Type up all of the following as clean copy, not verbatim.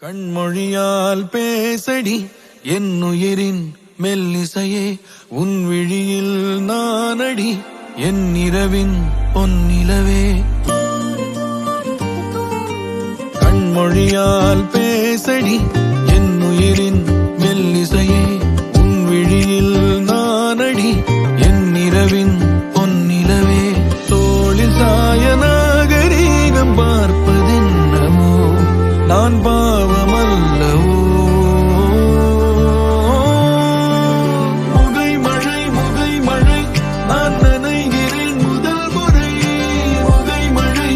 கண்மொழியால் பேசடி என்னுயிரின் மெல்லிசையே, உன் விழியில் நானடி என் இரவின் பொன்னிலவே. கண்மொழியால் பேசடி என்னுயிரின் மெல்லிசையே, உன் விழியில் நானடி என் இரவின் பொன்னிலவே. தோளில் சாய நாகரீகம் பார்ப்பதென்னமோ நான் பாவமல்லவோ. முகை மழை முகை மழை நான் நனைகிறேன் முதல் முறை. முகை மழை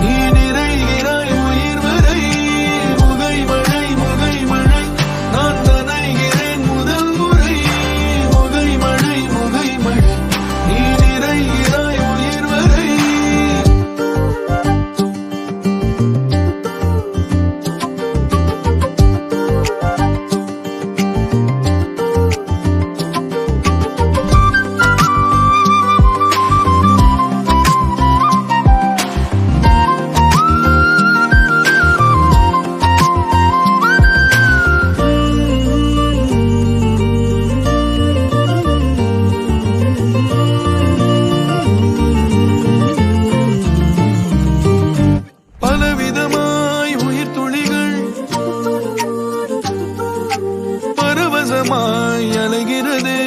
நீ நிறைகிறாய் உயிர் வரை. முகை மழை நான் நனைகிறேன் முதல் முறை. முகை மழை நீ நிறைகிறாய் உயிர் வரை. பலவிதமாய் உயிர் துளிகள் பரவசமாய் அலைகிறதே.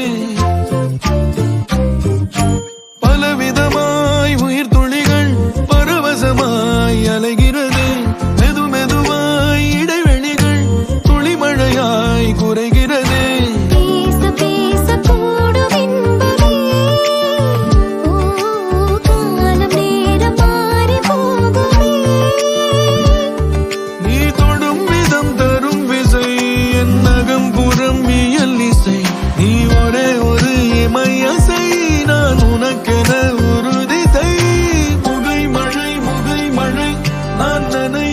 பலவிதமாய் உயிர் துளிகள் பரவசமாய் அலைகிறதே. மெது மெதுவாய் இடைவெளிகள் துளிமழையாய் குறைகிறதே. நீ ஒரே ஒரு இமையசை, நான் உனக்கென உறுதி செய். முகை மழை நான் நனை